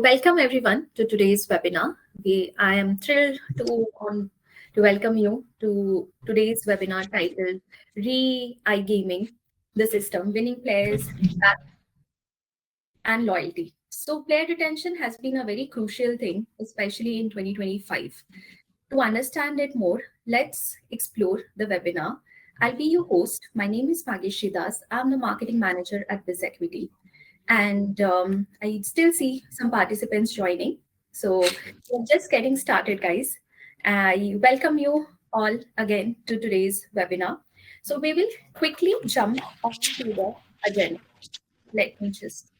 welcome everyone to today's webinar. I am thrilled to welcome you to today's webinar titled Re-iGaming the System, Winning Players and Loyalty. So player retention has been a very crucial thing, especially in 2025. To understand it more, let's explore the webinar. I'll be your host. My name is Magesh Das. I'm the marketing manager at Biz Equity. And I still see some participants joining. So we're just getting started, guys. I welcome you all again to today's webinar. So we will quickly jump onto the agenda. Let me just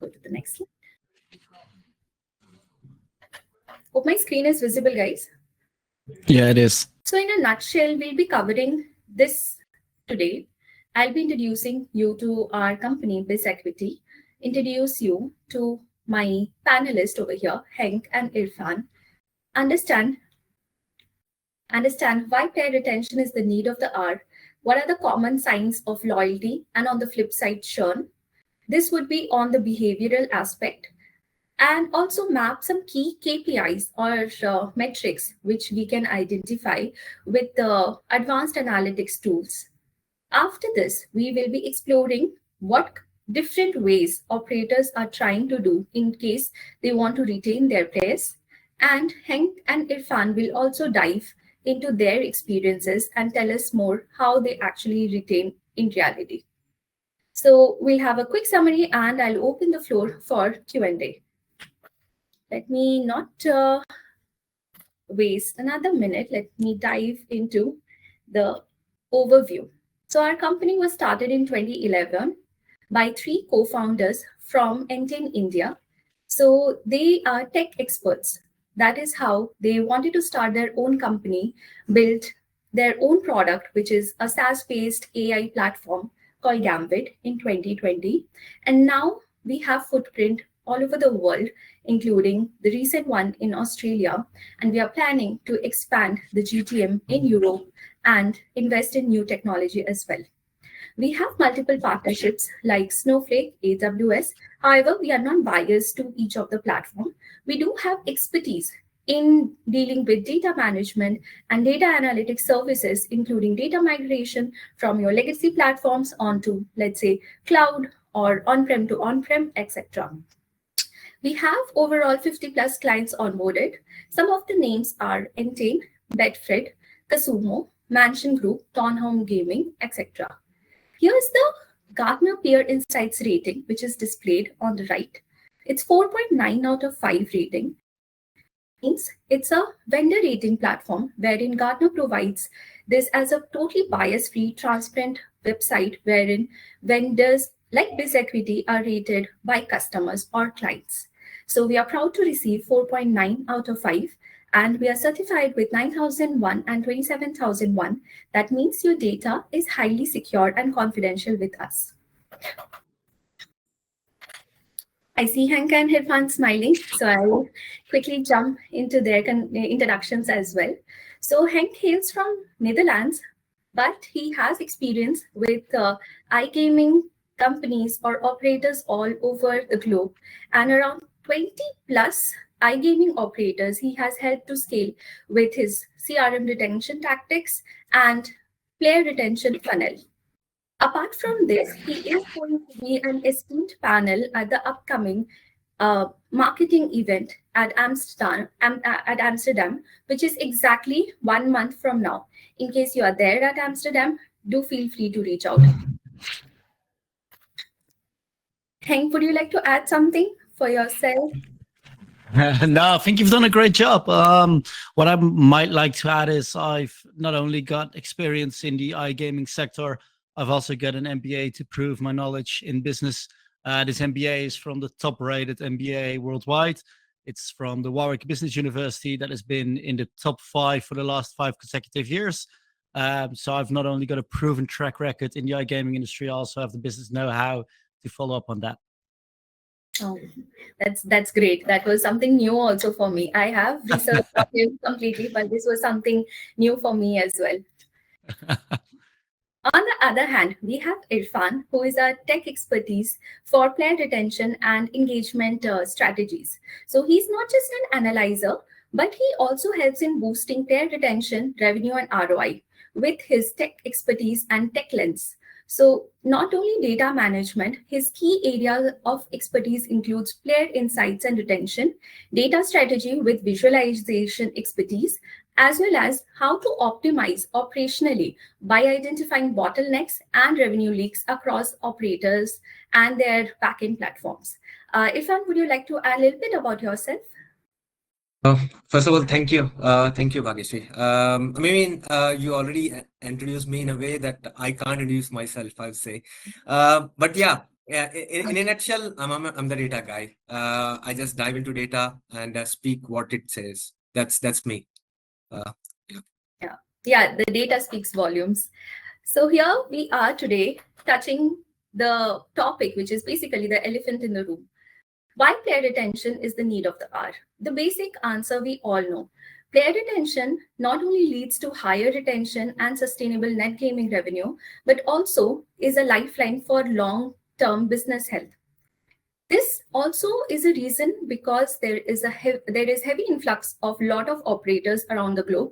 go to the next slide. Hope my screen is visible, guys. Yeah, it is. So in a nutshell, we'll be covering this today. I'll be introducing you to our company, Biz Equity, introduce you to my panelists over here, Henk and Irfan, understand why player retention is the need of the hour, what are the common signs of loyalty, and on the flip side, churn. This would be on the behavioral aspect, and also map some key KPIs or metrics which we can identify with the advanced analytics tools. After this, we will be exploring what different ways operators are trying to do in case they want to retain their players. And Henk and Irfan will also dive into their experiences and tell us more how they actually retain in reality. So we'll have a quick summary and I'll open the floor for Q&A. Let me not waste another minute. Let me dive into the overview. So our company was started in 2011 by three co-founders from Entain, India. So they are tech experts. That is how they wanted to start their own company, build their own product, which is a SaaS-based AI platform called Gambit in 2020. And now we have footprint all over the world, including the recent one in Australia. And we are planning to expand the GTM in Europe and invest in new technology as well. We have multiple partnerships like Snowflake, AWS. However, we are not biased to each of the platform. We do have expertise in dealing with data management and data analytics services, including data migration from your legacy platforms onto, let's say, cloud or on-prem to on-prem, etc. We have overall 50 plus clients onboarded. Some of the names are Entain, Bedford, Casumo, Mansion Group, Tonhome Gaming, etc. Here's the Gartner Peer Insights rating, which is displayed on the right. It's 4.9 out of 5 rating. Means it's a vendor rating platform wherein Gartner provides this as a totally bias-free, transparent website wherein vendors like Biz Equity are rated by customers or clients. So we are proud to receive 4.9 out of 5. And we are certified with 9001 and 27001. That means your data is highly secure and confidential with us. I see Henk and Irfan smiling, so I'll quickly jump into their introductions as well. So Henk hails from Netherlands, but he has experience with iGaming companies or operators all over the globe, and around 20 plus iGaming operators he has helped to scale with his CRM retention tactics and player retention funnel. Apart from this, he is going to be an esteemed panel at the upcoming marketing event at Amsterdam, which is exactly 1 month from now. In case you are there at Amsterdam, do feel free to reach out. Henk, would you like to add something for yourself? No, I think you've done a great job. What I might like to add is I've not only got experience in the iGaming sector, I've also got an MBA to prove my knowledge in business. This MBA is from the top-rated MBA worldwide. It's from the Warwick Business University that has been in the top 5 for the last 5 consecutive years. So I've not only got a proven track record in the iGaming industry, I also have the business know-how to follow up on that. Oh, that's great. That was something new also for me. I have researched him completely, but this was something new for me as well. On the other hand, we have Irfan, who is a tech expertise for player retention and engagement strategies. So he's not just an analyzer, but he also helps in boosting player retention, revenue, and ROI with his tech expertise and tech lens. So not only data management, his key area of expertise includes player insights and retention, data strategy with visualization expertise, as well as how to optimize operationally by identifying bottlenecks and revenue leaks across operators and their backend platforms. Irfan, would you like to add a little bit about yourself? First of all, thank you. Thank you, Bhagyashree. I mean, you already introduced me in a way that I can't introduce myself, I would say. But yeah, in a nutshell, I'm the data guy. I just dive into data and speak what it says. That's me. Uh, yeah. Yeah, the data speaks volumes. So here we are today touching the topic, which is basically the elephant in the room. Why player retention is the need of the hour? The basic answer we all know. Player retention not only leads to higher retention and sustainable net gaming revenue, but also is a lifeline for long term business health. This also is a reason because there is heavy influx of lot of operators around the globe,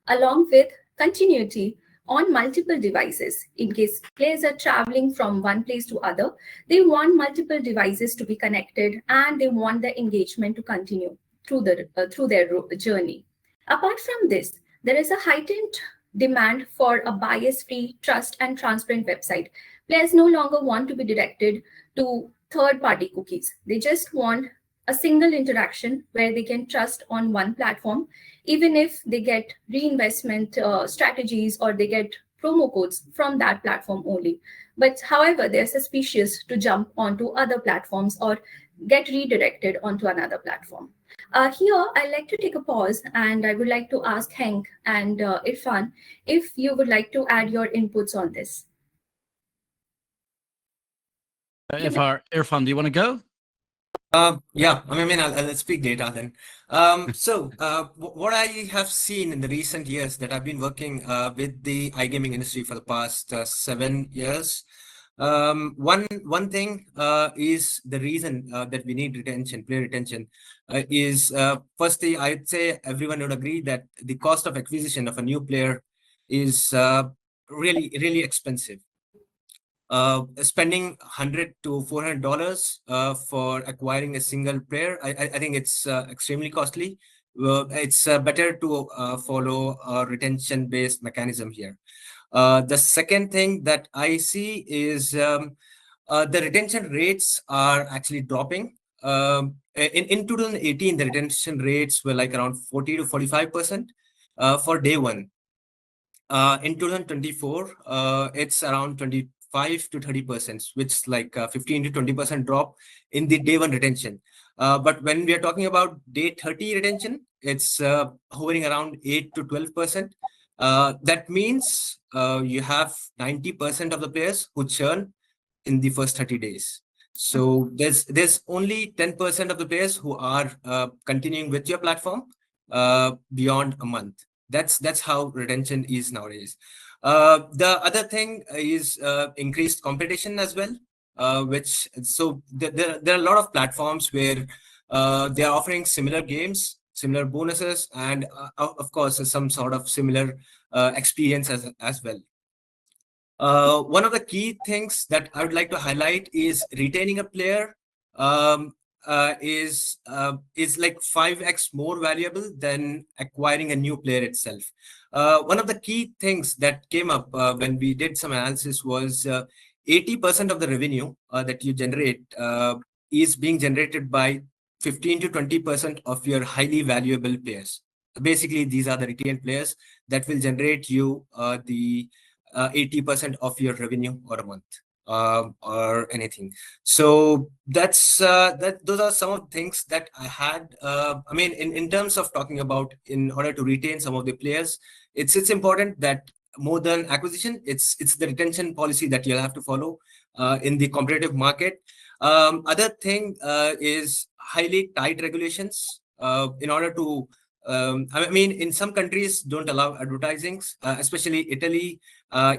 along with continuity on multiple devices. In case players are traveling from one place to other, they want multiple devices to be connected and they want the engagement to continue through their journey. Apart from this, there is a heightened demand for a bias-free, trust and transparent website. Players no longer want to be directed to third-party cookies. They just want a single interaction where they can trust on one platform, even if they get reinvestment strategies or they get promo codes from that platform only. But however, they're suspicious to jump onto other platforms or get redirected onto another platform. Here, I'd like to take a pause and I would like to ask Hank and Irfan if you would like to add your inputs on this. If our Irfan, do you want to go? Yeah, I mean, I'll speak data then. What I have seen in the recent years that I've been working with the iGaming industry for the past 7 years, one thing is the reason that we need retention, player retention, is firstly, I'd say everyone would agree that the cost of acquisition of a new player is really expensive. Spending $100 to $400 for acquiring a single player, I think it's extremely costly. It's better to follow a retention-based mechanism here. The second thing that I see is the retention rates are actually dropping. In 2018, the retention rates were like around 40 to 45% for day one. In 2024, it's around 25 to 30%, which is like 15 to 20% drop in the day one retention. But when we are talking about day 30 retention, it's hovering around 8 to 12%. That means you have 90% of the players who churn in the first 30 days. So there's only 10% of the players who are continuing with your platform beyond a month. That's how retention is nowadays. The other thing is increased competition as well, there are a lot of platforms where they are offering similar games, similar bonuses, and of course some sort of similar experience as well. One of the key things that I would like to highlight is retaining a player is like 5x more valuable than acquiring a new player itself. One of the key things that came up when we did some analysis was 80% of the revenue that you generate is being generated by 15 to 20% of your highly valuable players. Basically, these are the retained players that will generate you the 80% of your revenue or a month or anything. So that's those are some of the things that I had. I mean, in terms of talking about in order to retain some of the players, it's important that more than acquisition, it's the retention policy that you'll have to follow in the competitive market. Other thing is highly tight regulations in order to I mean, in some countries don't allow advertising, especially Italy,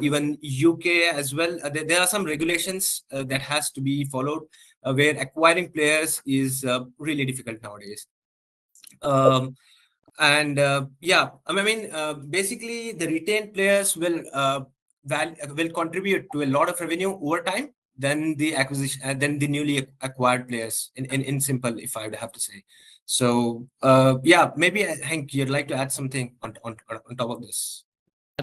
even UK as well. There are some regulations that has to be followed, where acquiring players is really difficult nowadays. Um, and yeah, I mean, basically the retained players will contribute to a lot of revenue over time than the acquisition, than the newly acquired players. In simple, if I would have to say. So yeah, maybe Hank, you'd like to add something on top of this.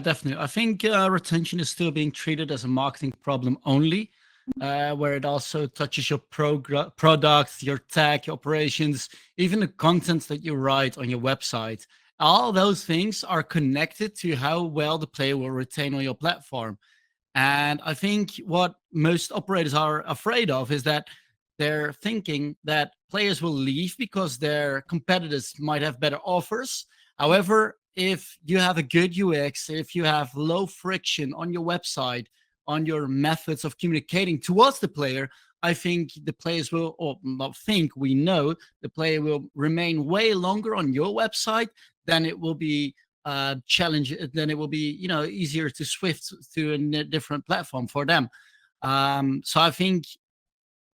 Definitely. I think retention is still being treated as a marketing problem only, where it also touches your product, your tech, your operations, even the content that you write on your website. All those things are connected to how well the player will retain on your platform. And I think what most operators are afraid of is that they're thinking that players will leave because their competitors might have better offers. However, if you have a good UX, if you have low friction on your website, on your methods of communicating towards the player, I think the players will, or not think, we know the player will remain way longer on your website than it will be challenge, then it will be easier to swift to a different platform for them. So I think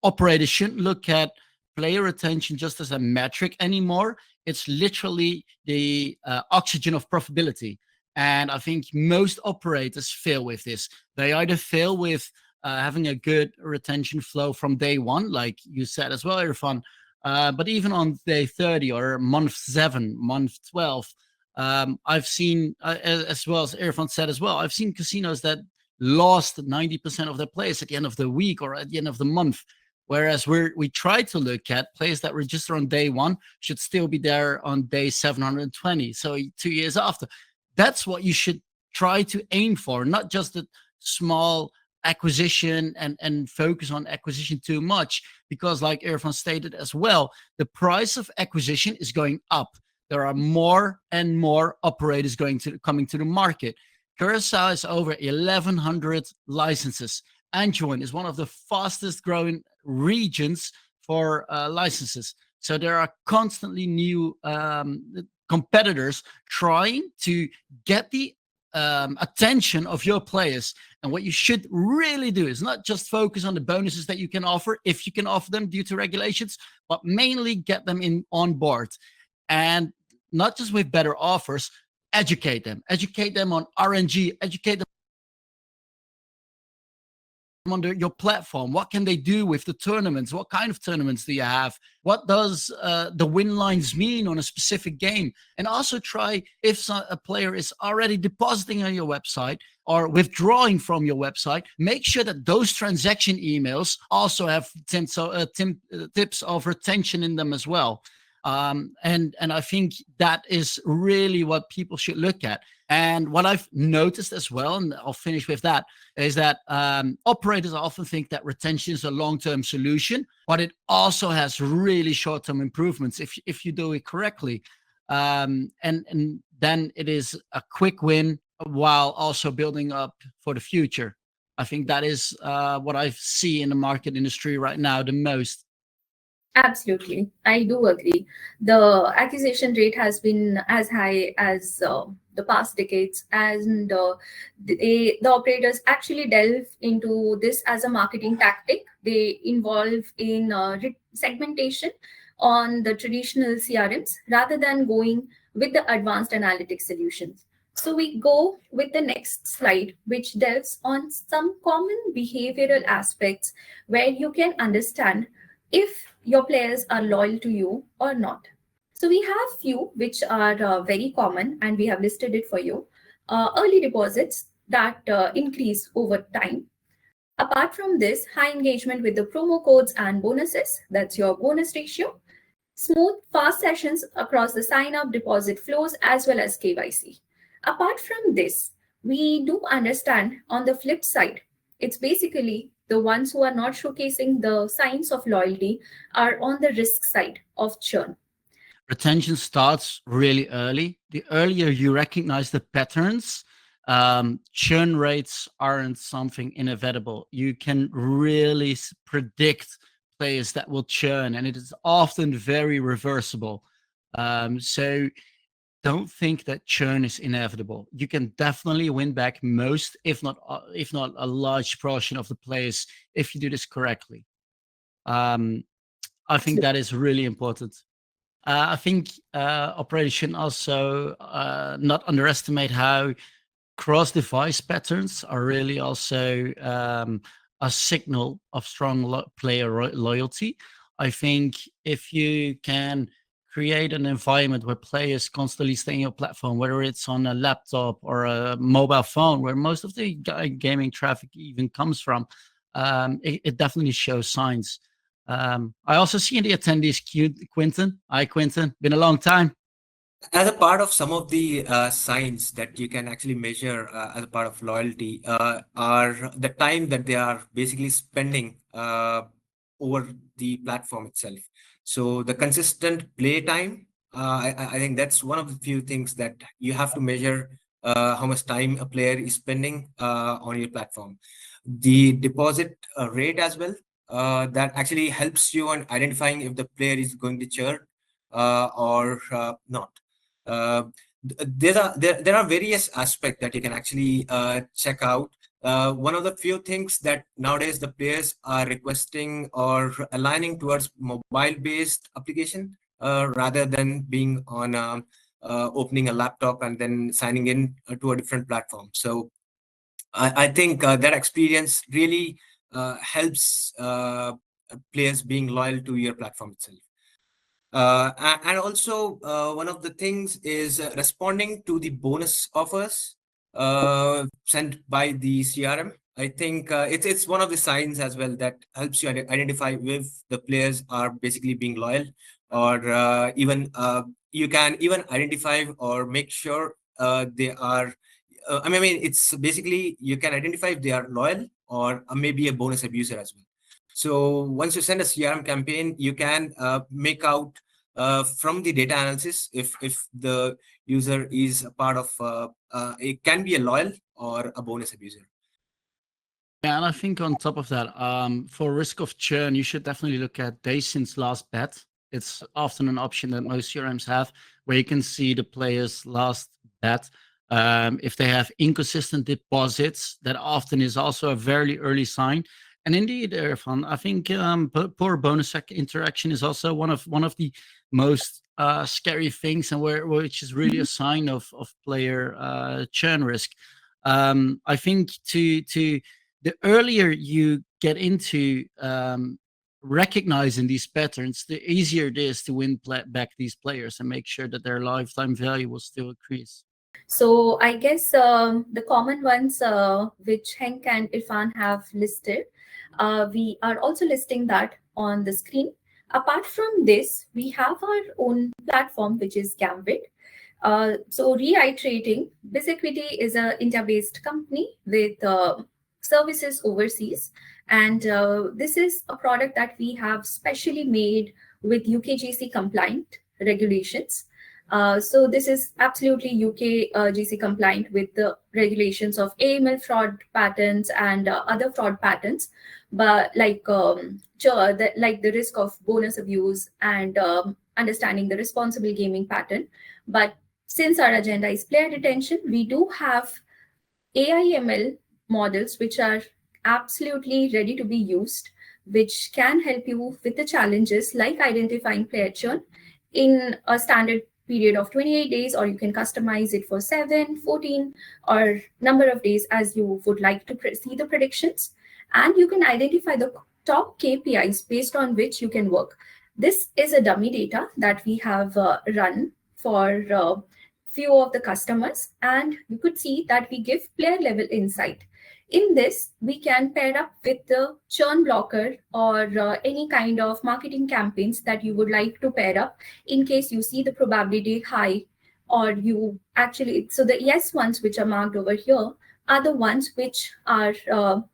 operators shouldn't look at player retention just as a metric anymore. It's literally the oxygen of profitability. And I think most operators fail with this. They either fail with having a good retention flow from day one, like you said as well, Irfan. But even on day 30 or month 7, month 12, I've seen, as well as Irfan said as well, I've seen casinos that lost 90% of their players at the end of the week or at the end of the month. Whereas we try to look at players that register on day 1 should still be there on day 720. So 2 years after. That's what you should try to aim for, not just a small acquisition and focus on acquisition too much. Because like Irfan stated as well, the price of acquisition is going up. There are more and more operators coming to the market. Curacao is over 1,100 licenses. Anjouan is one of the fastest growing regions for licenses. So there are constantly new competitors trying to get the attention of your players. And what you should really do is not just focus on the bonuses that you can offer, if you can offer them due to regulations, but mainly get them on board. And not just with better offers, educate them on RNG, educate them on your platform. What can they do with the tournaments? What kind of tournaments do you have? What does the win lines mean on a specific game? And also try, if a player is already depositing on your website or withdrawing from your website, make sure that those transaction emails also have tips of retention in them as well. And I think that is really what people should look at. And what I've noticed as well, and I'll finish with that, is that operators often think that retention is a long-term solution, but it also has really short-term improvements if you do it correctly. And then it is a quick win while also building up for the future. I think that is what I see in the market industry right now the most. Absolutely, I do agree. The acquisition rate has been as high as the past decades, and the operators actually delve into this as a marketing tactic. They involve in segmentation on the traditional CRMs rather than going with the advanced analytics solutions. So we go with the next slide, which delves on some common behavioral aspects where you can understand if your players are loyal to you or not. So we have few which are very common, and we have listed it for you. Early deposits that increase over time. Apart from this, high engagement with the promo codes and bonuses, that's your bonus ratio. Smooth, fast sessions across the sign up, deposit flows, as well as KYC. Apart from this, we do understand on the flip side, it's basically the ones who are not showcasing the signs of loyalty are on the risk side of churn. Retention starts really early. The earlier you recognize the patterns, churn rates aren't something inevitable. You can really predict players that will churn, and it is often very reversible. So don't think that churn is inevitable. You can definitely win back most, if not a large portion of the players, if you do this correctly. I think that is really important. I think operation also not underestimate how cross-device patterns are really also a signal of strong player loyalty. I think if you can create an environment where players constantly stay on your platform, whether it's on a laptop or a mobile phone, where most of the gaming traffic even comes from, it definitely shows signs. I also see in the attendees Quinton. Hi, Quinton. Been a long time. As a part of some of the signs that you can actually measure as a part of loyalty are the time that they are basically spending over the platform itself. So the consistent play time, I think that's one of the few things that you have to measure how much time a player is spending on your platform. The deposit rate as well, that actually helps you on identifying if the player is going to churn or not. uh, there are various aspects that you can actually check out. One of the few things that nowadays the players are requesting or aligning towards mobile-based application rather than being on opening a laptop and then signing in to a different platform. So I think that experience really helps players being loyal to your platform itself. And also, one of the things is responding to the bonus offers sent by the CRM. I think it's one of the signs as well that helps you identify if the players are basically being loyal, or even you can even identify or make sure they are. I mean, it's basically you can identify if they are loyal or maybe a bonus abuser as well. So once you send a CRM campaign, you can make out from the data analysis if the user is a part of it can be a loyal or a bonus abuser. Yeah, and I think on top of that, for risk of churn, you should definitely look at days since last bet. It's often an option that most CRMs have, where you can see the player's last bet. If they have inconsistent deposits, that often is also a very early sign. And indeed, Irfan, I think poor bonus interaction is also one of the most scary things, and which is really a sign of player churn risk. I think to the earlier you get into recognizing these patterns, the easier it is to win back these players and make sure that their lifetime value will still increase. So I guess the common ones which Henk and Irfan have listed, we are also listing that on the screen. Apart from this, we have our own platform, which is Gambit. So reiterating, Bisequity is an India-based company with services overseas. And this is a product that we have specially made with UKGC compliant regulations. So this is absolutely UK GC compliant with the regulations of AML fraud patterns and other fraud patterns, but like like the risk of bonus abuse and understanding the responsible gaming pattern. But since our agenda is player retention, we do have AIML models which are absolutely ready to be used, which can help you with the challenges like identifying player churn in a standard period of 28 days, or you can customize it for 7, 14, or number of days as you would like to see the predictions. And you can identify the top KPIs based on which you can work. This is a dummy data that we have run for few of the customers, and you could see that we give player level insight. In this, we can pair up with the churn blocker or any kind of marketing campaigns that you would like to pair up in case you see the probability high, or you actually, so the yes ones which are marked over here are the ones which are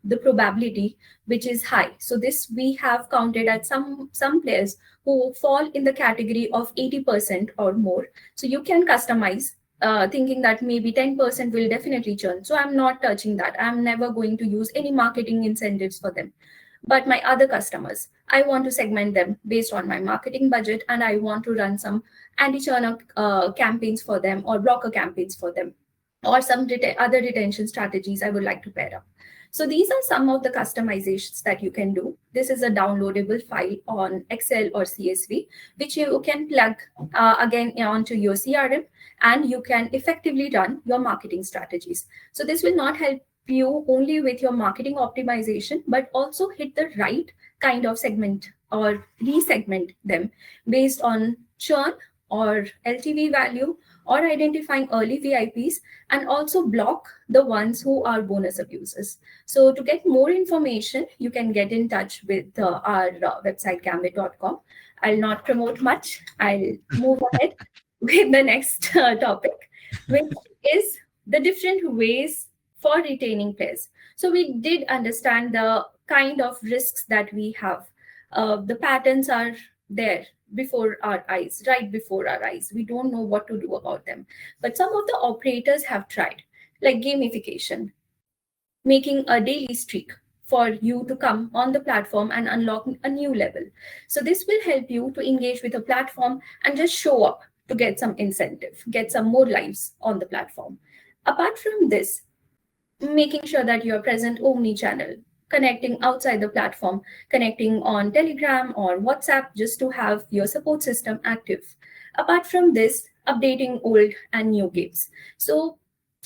the probability which is high. So this we have counted at some players who fall in the category of 80% or more. So you can customize thinking that maybe 10% will definitely churn. So I'm not touching that. I'm never going to use any marketing incentives for them. But my other customers, I want to segment them based on my marketing budget, and I want to run some anti-churn campaigns for them, or blocker campaigns for them, or some other retention strategies I would like to pair up. So these are some of the customizations that you can do. This is a downloadable file on Excel or CSV, which you can plug again onto your CRM, and you can effectively run your marketing strategies. So this will not help you only with your marketing optimization, but also hit the right kind of segment or resegment them based on churn or LTV value, or identifying early VIPs, and also block the ones who are bonus abusers. So to get more information, you can get in touch with our website, gambit.com. I'll not promote much. I'll move ahead with the next topic, which is the different ways for retaining players. So we did understand the kind of risks that we have. The patterns are there before our eyes, right before our eyes. We don't know what to do about them. But some of the operators have tried, like gamification, making a daily streak for you to come on the platform and unlock a new level. So this will help you to engage with the platform and just show up to get some incentive, get some more lives on the platform. Apart from this, making sure that you're present omni-channel, connecting outside the platform, connecting on Telegram or WhatsApp just to have your support system active. Apart from this, updating old and new games. So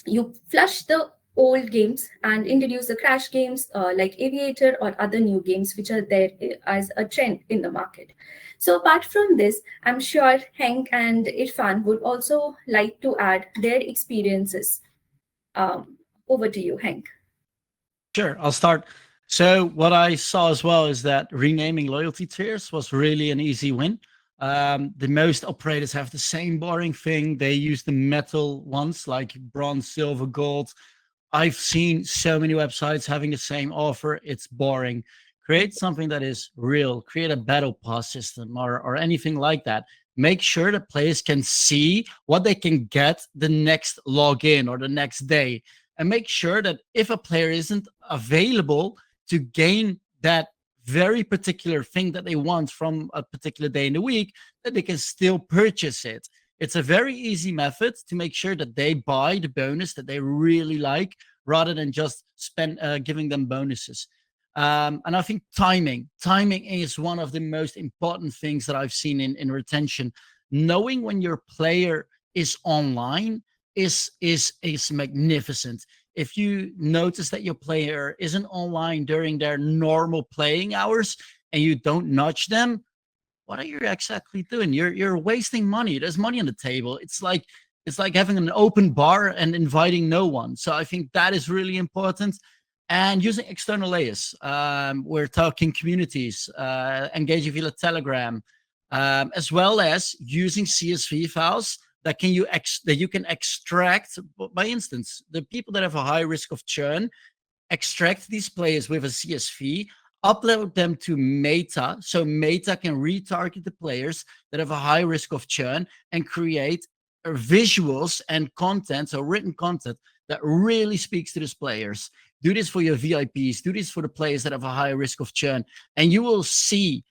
you flush the old games and introduce the crash games like Aviator or other new games which are there as a trend in the market. So apart from this, I'm sure Henk and Irfan would also like to add their experiences. Over to you, Henk. Sure, I'll start. So what I saw as well is that renaming loyalty tiers was really an easy win. The most operators have the same boring thing. They use the metal ones like bronze, silver, gold. I've seen so many websites having the same offer. It's boring. Create something that is real. Create a battle pass system or anything like that. Make sure that players can see what they can get the next login or the next day. And make sure that if a player isn't available to gain that very particular thing that they want from a particular day in the week, that they can still purchase it. It's a very easy method to make sure that they buy the bonus that they really like, rather than just giving them bonuses. And I think timing is one of the most important things that I've seen in retention. Knowing when your player is online is magnificent. If you notice that your player isn't online during their normal playing hours and you don't nudge them, what are you exactly doing? You're wasting money. There's money on the table. It's like having an open bar and inviting no one. So I think that is really important. And using external layers. We're talking communities, engaging via Telegram, as well as using CSV files that you can extract. By instance, the people that have a high risk of churn, extract these players with a CSV, upload them to Meta, so Meta can retarget the players that have a high risk of churn and create visuals and content, so written content that really speaks to these players. Do this for your VIPs, do this for the players that have a high risk of churn, and you will see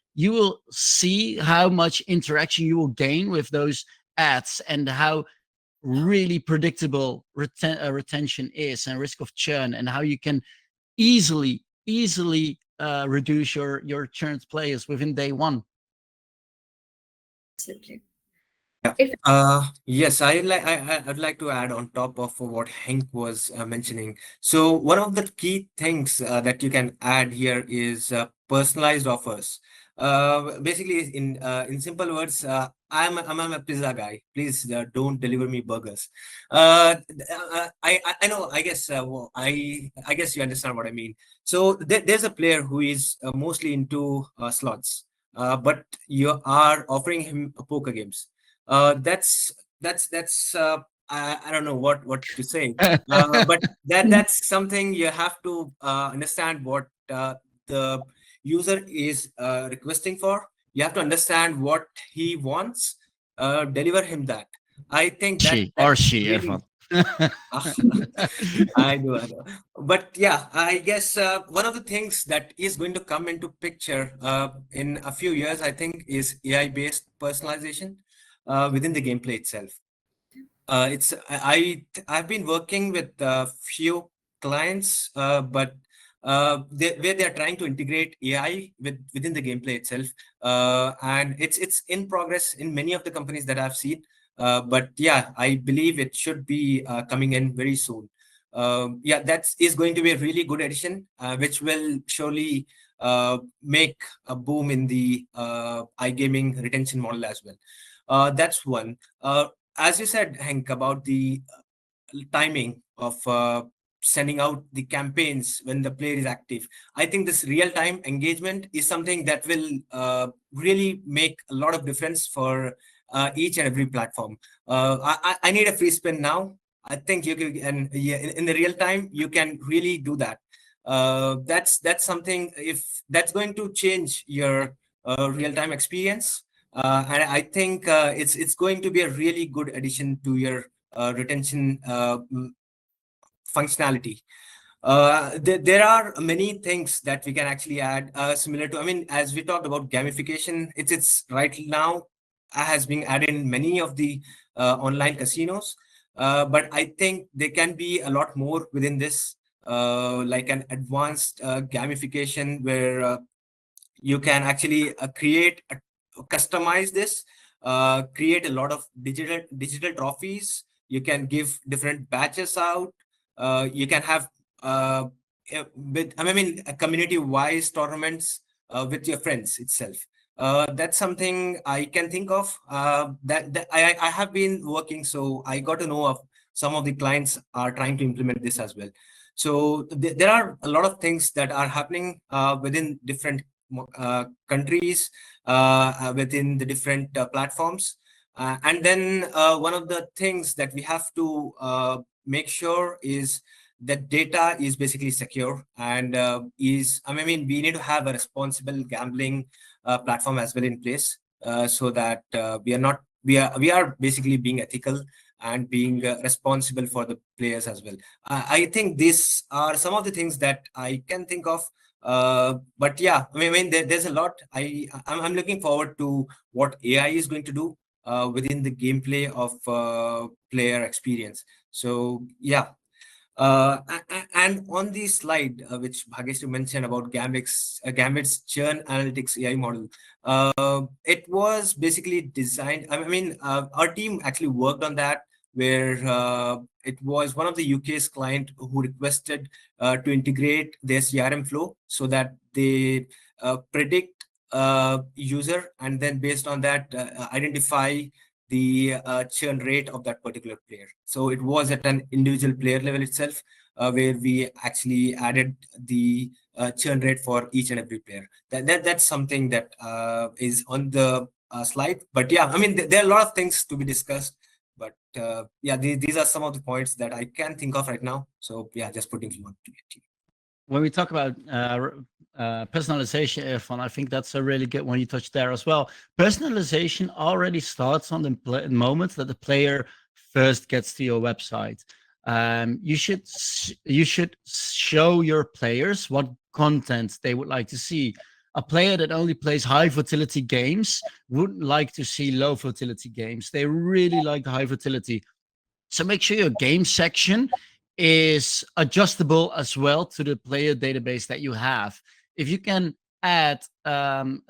how much interaction you will gain with those ads and how really predictable retention is and risk of churn, and how you can easily reduce your churned players within day one. Absolutely. Yes, I'd like to add on top of what Henk was mentioning. So one of the key things that you can add here is personalized offers. Basically, in simple words, I'm a pizza guy. Please don't deliver me burgers. I know. I guess I guess you understand what I mean. So there's a player who is mostly into slots, but you are offering him poker games. That's I don't know what to say, but that's something you have to understand what the user is requesting for. You have to understand what he wants, deliver him that. I think that She, really, Irfan. I know. But yeah, I guess one of the things that is going to come into picture in a few years, I think, is AI-based personalization within the gameplay itself. I've been working with a few clients, but where they are trying to integrate AI within the gameplay itself, and it's in progress in many of the companies that I've seen. But yeah, I believe it should be coming in very soon. Yeah, that is going to be a really good addition, which will surely make a boom in the iGaming retention model as well. That's one. As you said, Hank, about the timing of sending out the campaigns when the player is active. I think this real-time engagement is something that will really make a lot of difference for each and every platform. I need a free spin now. I think you can, and yeah, in the real time, you can really do that. That's something, if that's going to change your real-time experience. And I think it's going to be a really good addition to your retention functionality. There are many things that we can actually add similar to, I mean, as we talked about gamification, it's right now has been added in many of the online casinos. But I think there can be a lot more within this, like an advanced gamification where you can actually customize this, create a lot of digital trophies. You can give different batches out. You can have I mean, community wise tournaments with your friends itself. That's something I can think of, that I have been working, so I got to know of some of the clients are trying to implement this as well. So there are a lot of things that are happening within different countries, within the different platforms. And then one of the things that we have to make sure is that data is basically secure, and I mean, we need to have a responsible gambling platform as well in place, so that we are basically being ethical and being responsible for the players as well. I think these are some of the things that I can think of. But yeah, I mean, there's a lot. I'm looking forward to what AI is going to do within the gameplay of player experience. So yeah. And on the slide, which Bhagesh mentioned about Gambit's churn analytics AI model, it was basically designed. I mean, our team actually worked on that, where it was one of the UK's client who requested to integrate their CRM flow so that they predict user, and then based on that identify the churn rate of that particular player. So it was at an individual player level itself, where we actually added the churn rate for each and every player. That's something that is on the slide. But yeah, I mean, there are a lot of things to be discussed. But yeah, these are some of the points that I can think of right now. So yeah, just putting forward to it. When we talk about personalization, Irfan, I think that's a really good one you touched there as well. Personalization already starts on the moment that the player first gets to your website. You should show your players what content they would like to see. A player that only plays high fertility games wouldn't like to see low fertility games. They really like the high fertility. So make sure your game section is adjustable as well to the player database that you have. If you can add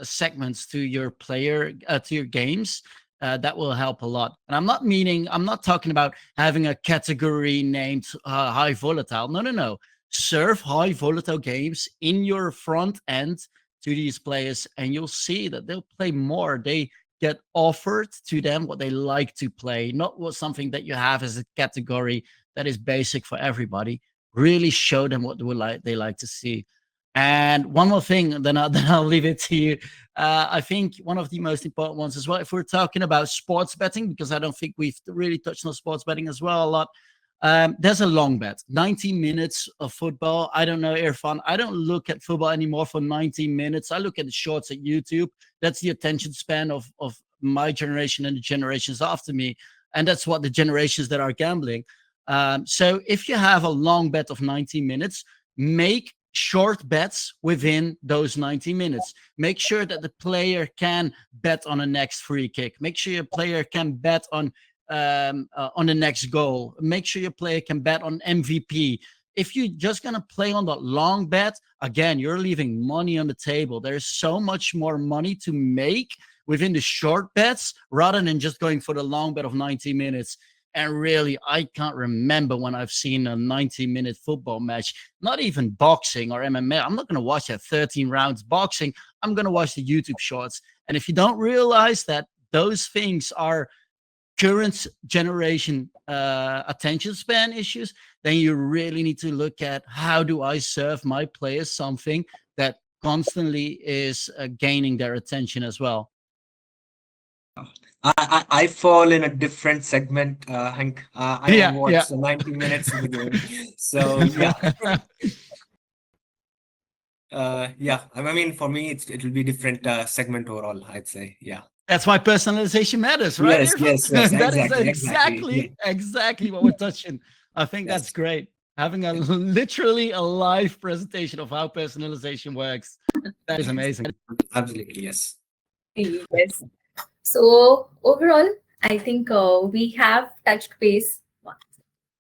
segments to your to your games, that will help a lot. And I'm not talking about having a category named high volatile. No, no, no. Serve high volatile games in your front end to these players, and you'll see that they'll play more. They get offered to them what they like to play, not what something that you have as a category that is basic for everybody. Really show them what they like to see. And one more thing, then I'll leave it to you. I think one of the most important ones as well, if we're talking about sports betting, because I don't think we've really touched on sports betting as well a lot. There's a long bet, 90 minutes of football. I don't know, Irfan. I don't look at football anymore for 90 minutes. I look at the shorts at YouTube. That's the attention span of my generation and the generations after me. And that's what the generations that are gambling. So if you have a long bet of 90 minutes, make short bets within those 90 minutes. Make sure that the player can bet on a next free kick. Make sure your player can bet on the next goal. Make sure your player can bet on MVP. If you're just going to play on that long bet, again, you're leaving money on the table. There's so much more money to make within the short bets rather than just going for the long bet of 90 minutes. And really, I can't remember when I've seen a 90-minute football match, not even boxing or MMA. I'm not going to watch that 13 rounds boxing. I'm going to watch the YouTube shorts. And if you don't realize that those things are current generation attention span issues, then you really need to look at how do I serve my players something that constantly is gaining their attention as well. I fall in a different segment, Hank. I Yeah, watch yeah. 90 minutes of the game. So yeah. Yeah. I mean, for me, it will be different segment overall, I'd say. Yeah. That's why personalization matters, right? Yes, yes, yes. That is Exactly. exactly what we're touching. I think that's Yes. great. Having a literally a live presentation of how personalization works. That is amazing. Absolutely, yes. Yes. So overall, I think we have touched base.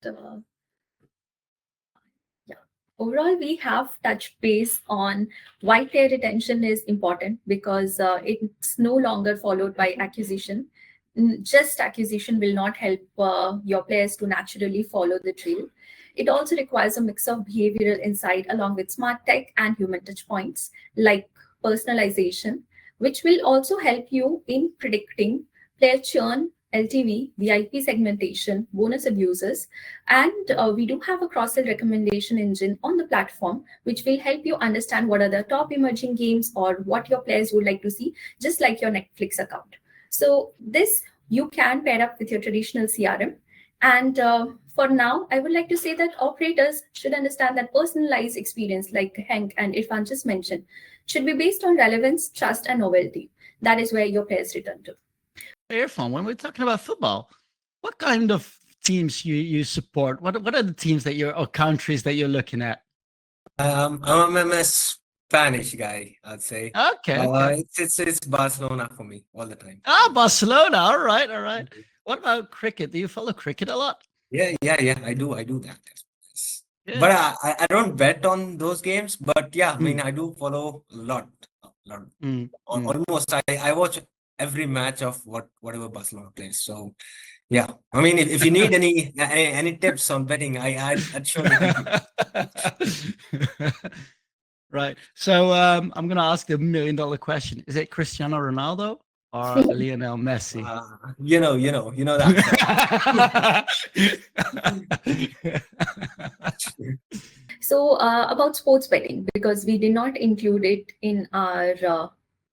Uh, yeah. Overall, we have touched base on why player retention is important, because it's no longer followed by acquisition. Just acquisition will not help your players to naturally follow the trail. It also requires a mix of behavioral insight along with smart tech and human touch points like personalization, which will also help you in predicting player churn, LTV, VIP segmentation, bonus abuses, and we do have a cross-sell recommendation engine on the platform, which will help you understand what are the top emerging games or what your players would like to see, just like your Netflix account. So this you can pair up with your traditional CRM. And for now, I would like to say that operators should understand that personalized experience, like Hank and Irfan just mentioned, should be based on relevance, trust, and novelty. That is where your players return to. Irfan, when we're talking about football, what kind of teams you support? What are the teams that you're or countries that you're looking at? I'm a Spanish guy, I'd say. Okay. It's Barcelona for me all the time. Barcelona. All right, all right. What about cricket? Do you follow cricket a lot? Yeah. I do that. Yes. Yeah. But I don't bet on those games. But yeah, I mean, I do follow a lot. Almost, I watch every match of whatever Barcelona plays. So yeah, I mean, if you need any tips on betting, I'd surely help you. Right. So I'm gonna ask the $1 million question: is it Cristiano Ronaldo or Lionel Messi? You know that. So about sports betting, because we did not include it in our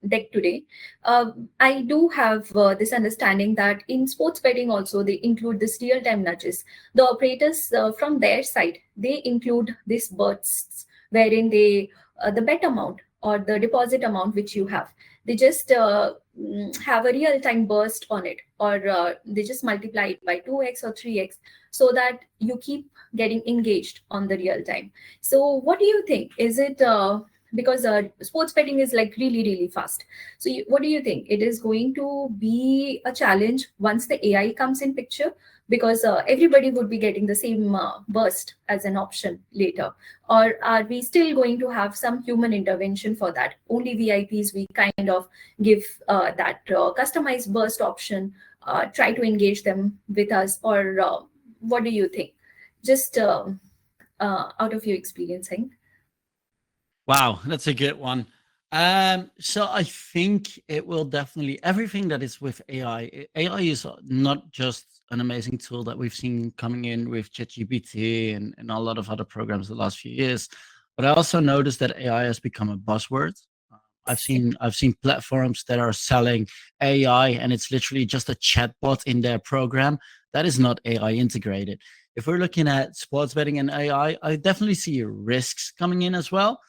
deck today, I do have this understanding that in sports betting also they include this real-time nudges. The operators from their side, they include these bursts wherein they the bet amount or the deposit amount which you have, they just have a real-time burst on it, or they just multiply it by 2x or 3x, so that you keep getting engaged on the real time. So what do you think? Is it because sports betting is like really fast, so what do you think? It is going to be a challenge once the AI comes in picture, because everybody would be getting the same burst as an option later, or are we still going to have some human intervention for that? Only VIPs we kind of give that customized burst option, try to engage them with us, or what do you think? Just out of your experiencing. Wow, that's a good one. So I think it will definitely everything that is with AI. AI is not just an amazing tool that we've seen coming in with ChatGPT and a lot of other programs the last few years, but I also noticed that AI has become a buzzword. I've seen platforms that are selling AI and it's literally just a chatbot in their program that is not AI integrated. If we're looking at sports betting and AI, I definitely see risks coming in as well.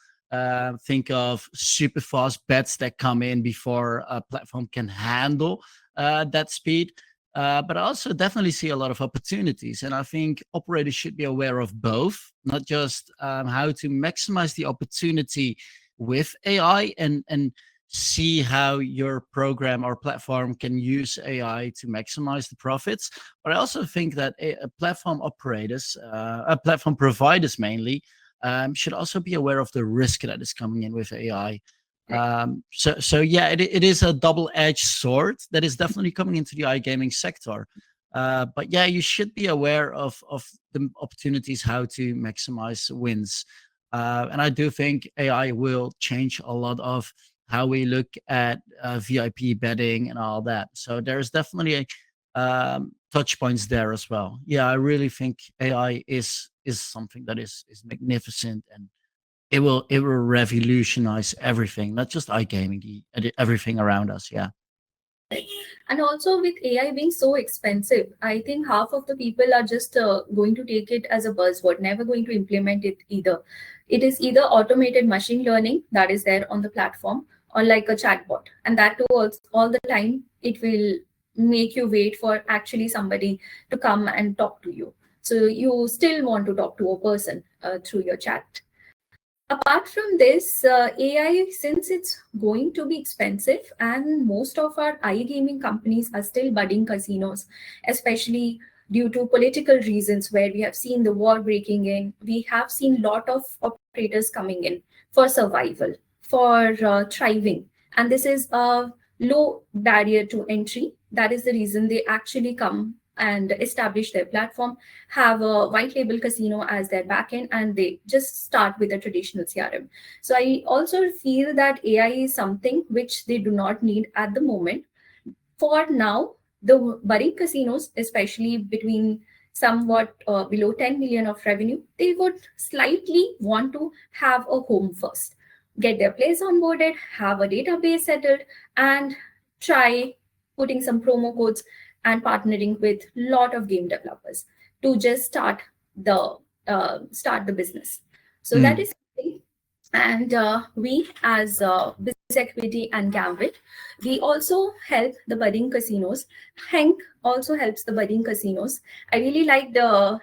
Think of super fast bets that come in before a platform can handle that speed. But I also definitely see a lot of opportunities. And I think operators should be aware of both, not just how to maximize the opportunity with AI and see how your program or platform can use AI to maximize the profits. But I also think that platform operators, platform providers mainly, should also be aware of the risk that is coming in with AI. So yeah, it is a double-edged sword that is definitely coming into the iGaming sector. But yeah, you should be aware of the opportunities, how to maximize wins. And I do think AI will change a lot of how we look at VIP betting and all that. So there's definitely touch points there as well. Yeah, I really think AI is something that is magnificent, and it will revolutionize everything, not just iGaming, everything around us. Yeah. And also with AI being so expensive, I think half of the people are just going to take it as a buzzword, never going to implement it either. It is either automated machine learning that is there on the platform, or like a chatbot. And that too, all the time, it will make you wait for actually somebody to come and talk to you. So you still want to talk to a person through your chat. Apart from this, AI, since it's going to be expensive, and most of our iGaming companies are still budding casinos, especially due to political reasons, where we have seen the war breaking in, we have seen a lot of operators coming in for survival, for thriving. And this is a low barrier to entry. That is the reason they actually come and establish their platform, have a white label casino as their backend, and they just start with a traditional CRM. So I also feel that AI is something which they do not need at the moment. For now, the budding casinos, especially between somewhat below 10 million of revenue, they would slightly want to have a home first, get their players onboarded, have a database settled, and try putting some promo codes and partnering with a lot of game developers to just start the business. So that is something. And we, as Business Equity and Gambit, we also help the budding casinos. Hank also helps the budding casinos. I really liked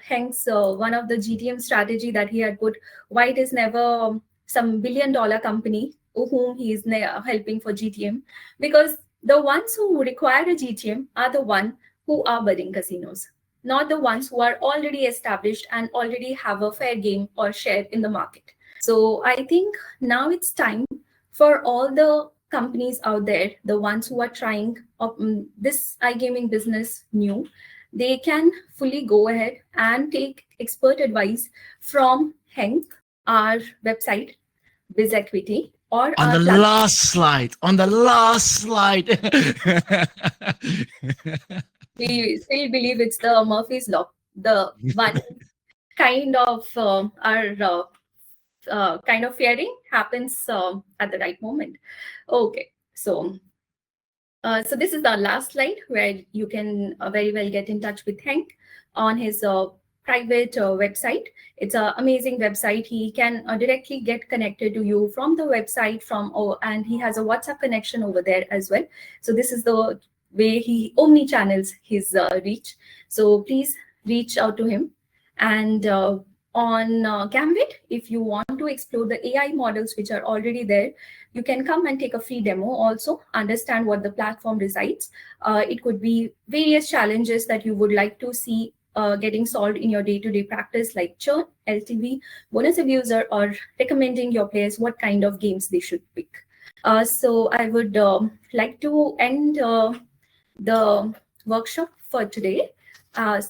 Hank's one of the GTM strategy that he had put. Why it is never some billion-dollar company whom he is helping for GTM, because the ones who require a GTM are the one who are budding casinos, not the ones who are already established and already have a fair game or share in the market. So I think now it's time for all the companies out there, the ones who are trying this iGaming business new, they can fully go ahead and take expert advice from Henk, our website, Biz Equity, or On our the last slide. we still believe it's the Murphy's Law, the one kind of our kind of fearing happens at the right moment. Okay, so so this is the last slide where you can very well get in touch with Hank on his private website. It's an amazing website. He can directly get connected to you from the website, and he has a WhatsApp connection over there as well. So this is the way he omni-channels his reach. So please reach out to him. And on Gambit, if you want to explore the AI models which are already there, you can come and take a free demo also, understand what the platform decides. It could be various challenges that you would like to see getting solved in your day-to-day practice, like churn, LTV, bonus abuser, or recommending your players what kind of games they should pick. So I would like to end the workshop for today, the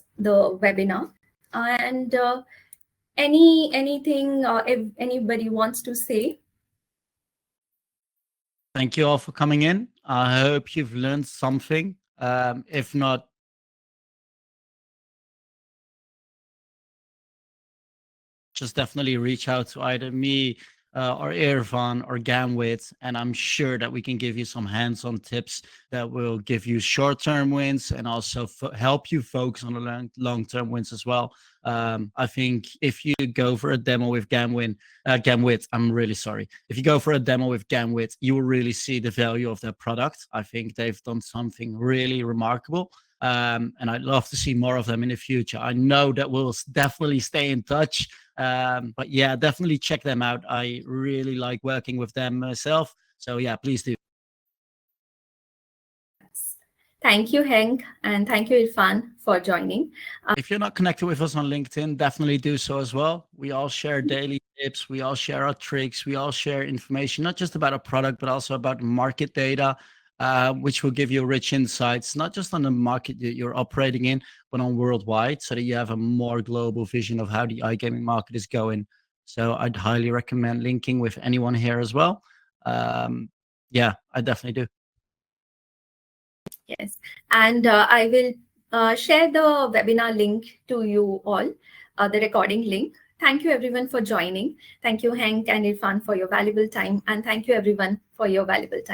webinar. And anything if anybody wants to say? Thank you all for coming in. I hope you've learned something. If not, just definitely reach out to either me or Irfan or Gamwit, and I'm sure that we can give you some hands-on tips that will give you short-term wins and also help you focus on the long-term wins as well. I think if you go for a demo with Gamwit, I'm really sorry. If you go for a demo with Gamwit, you will really see the value of their product. I think they've done something really remarkable. And I'd love to see more of them in the future. I know that we'll definitely stay in touch. But yeah, definitely check them out. I really like working with them myself. So yeah, please do. Thank you, Henk, and thank you, Irfan, for joining. If you're not connected with us on LinkedIn, definitely do so as well. We all share daily tips. We all share our tricks. We all share information, not just about a product, but also about market data, which will give you rich insights, not just on the market that you're operating in, but on worldwide, so that you have a more global vision of how the iGaming market is going. So I'd highly recommend linking with anyone here as well. Yeah, I definitely do. Yes, and I will share the webinar link to you all, the recording link. Thank you everyone for joining. Thank you, Henk and Irfan, for your valuable time. And thank you everyone for your valuable time.